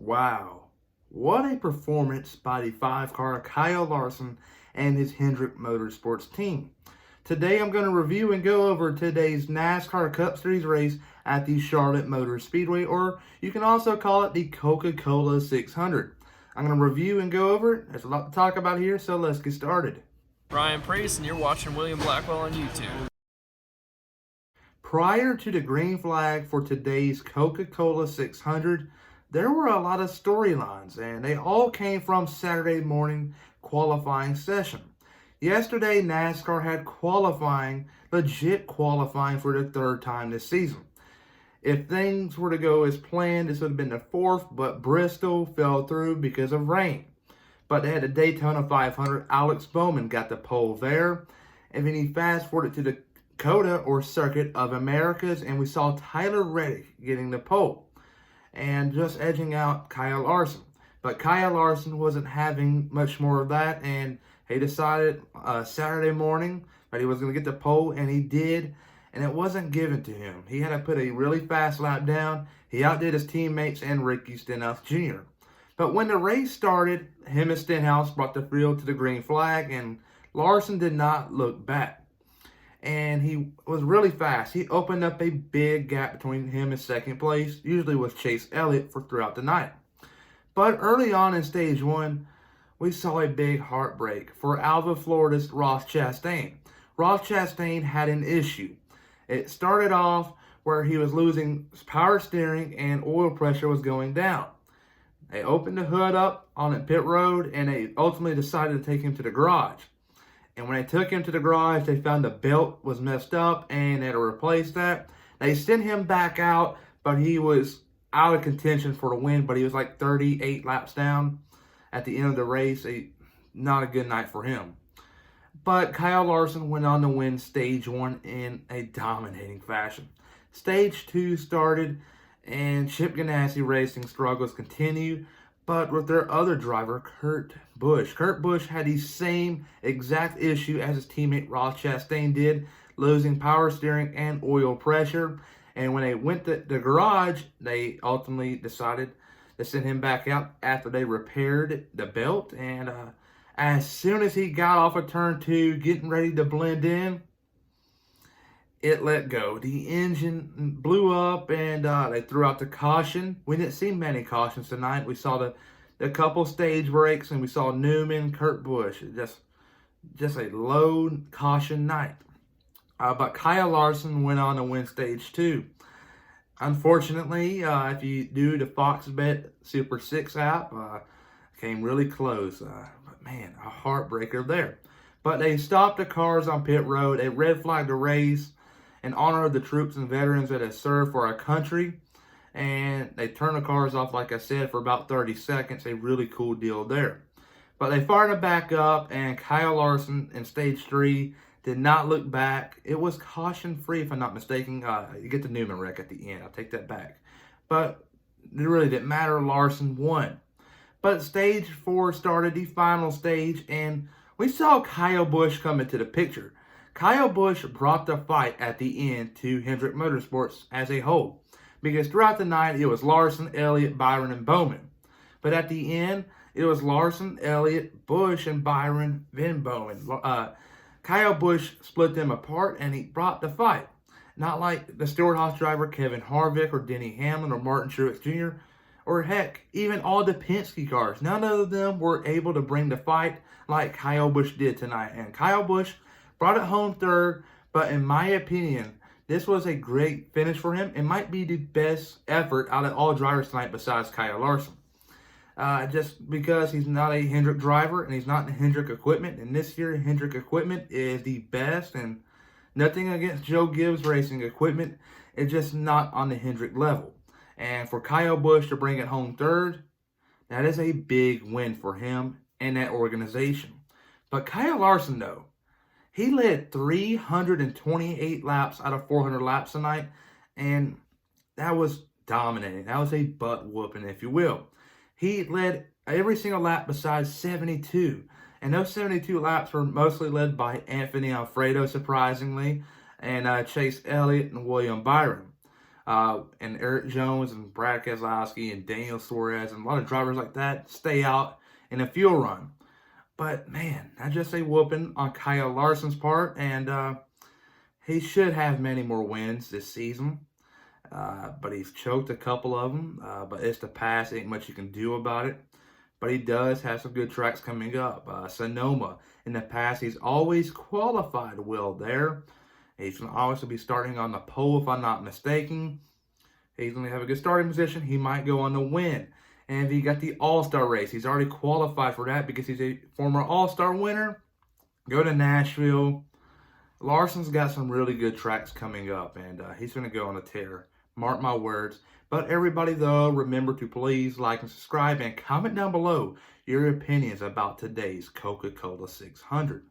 Wow, what a performance by the five-car Kyle Larson and his Hendrick Motorsports team. Today I'm going to review and go over today's NASCAR Cup Series race at the Charlotte Motor Speedway, or you can also call it the Coca-Cola 600. I'm going to review and go over it. There's a lot to talk about here, so let's get started. Ryan Priest, and you're watching William Blackwell on YouTube. Prior to the green flag for today's Coca-Cola 600, there were a lot of storylines, and they all came from Saturday morning qualifying session. Yesterday, NASCAR had legit qualifying for the third time this season. If things were to go as planned, this would have been the fourth, but Bristol fell through because of rain. But they had the Daytona 500. Alex Bowman got the pole there. And then he fast forwarded to the Dakota or Circuit of Americas, and we saw Tyler Reddick getting the pole and just edging out Kyle Larson. But Kyle Larson wasn't having much more of that, and he decided Saturday morning that he was going to get the pole, and he did, and it wasn't given to him. He had to put a really fast lap down. He outdid his teammates and Ricky Stenhouse Jr. But when the race started, him and Stenhouse brought the field to the green flag, and Larson did not look back. And he was really fast. He opened up a big gap between him and second place, usually with Chase Elliott throughout the night. But early on in stage one, we saw a big heartbreak for Alva Florida's Ross Chastain. Ross Chastain had an issue. It started off where he was losing power steering and oil pressure was going down. They opened the hood up on the pit road, and they ultimately decided to take him to the garage. And when they took him to the garage, they found the belt was messed up and they had to replace that. They sent him back out, but he was out of contention for the win, but he was like 38 laps down at the end of the race. Not a good night for him. But Kyle Larson went on to win stage one in a dominating fashion. Stage two started, and Chip Ganassi Racing struggles continued, but with their other driver, Kurt Busch. Kurt Busch had the same exact issue as his teammate Ross Chastain did, losing power steering and oil pressure. And when they went to the garage, they ultimately decided to send him back out after they repaired the belt. And as soon as he got off of turn two, getting ready to blend in, it let go. The engine blew up, and they threw out the caution. We didn't see many cautions tonight. We saw the couple stage breaks, and we saw Newman, Kurt Busch. Just a low caution night. But Kyle Larson went on to win stage two. Unfortunately, if you do the Fox Bet Super 6 app, came really close. But man, a heartbreaker there. But they stopped the cars on pit road. They red flagged the race in honor of the troops and veterans that have served for our country. And they turned the cars off, like I said, for about 30 seconds. A really cool deal there. But they fired it back up, and Kyle Larson in stage three did not look back. It was caution-free, if I'm not mistaken. You get the Newman wreck at the end. I'll take that back. But it really didn't matter. Larson won. But stage four started, the final stage, and we saw Kyle Busch come into the picture. Kyle Busch brought the fight at the end to Hendrick Motorsports as a whole, because throughout the night it was Larson, Elliott, Byron, and Bowman. But at the end, it was Larson, Elliott, Busch, and Byron, then Bowman. Kyle Busch split them apart, and he brought the fight. Not like the Stewart-Haas driver Kevin Harvick or Denny Hamlin or Martin Truex Jr., or heck, even all the Penske cars. None of them were able to bring the fight like Kyle Busch did tonight. And Kyle Busch brought it home third, but in my opinion, this was a great finish for him. It might be the best effort out of all drivers tonight besides Kyle Larson. Just because he's not a Hendrick driver and he's not in Hendrick equipment. And this year, Hendrick equipment is the best, and nothing against Joe Gibbs Racing equipment. It's just not on the Hendrick level. And for Kyle Busch to bring it home third, that is a big win for him and that organization. But Kyle Larson, though, he led 328 laps out of 400 laps tonight, and that was dominating. That was a butt whooping, if you will. He led every single lap besides 72, and those 72 laps were mostly led by Anthony Alfredo, surprisingly, and Chase Elliott and William Byron. And Eric Jones and Brad Keselowski and Daniel Suarez and a lot of drivers like that stay out in a fuel run. But man, I just a whooping on Kyle Larson's part, and he should have many more wins this season. But he's choked a couple of them. But it's the past, ain't much you can do about it. But he does have some good tracks coming up. Sonoma, in the past, he's always qualified well there. He's going to obviously be starting on the pole, if I'm not mistaken. He's going to have a good starting position. He might go on to win. And if he got the All-Star race, he's already qualified for that because he's a former All-Star winner. Go to Nashville. Larson's got some really good tracks coming up, and he's going to go on a tear. Mark my words. But everybody, though, remember to please like and subscribe and comment down below your opinions about today's Coca-Cola 600.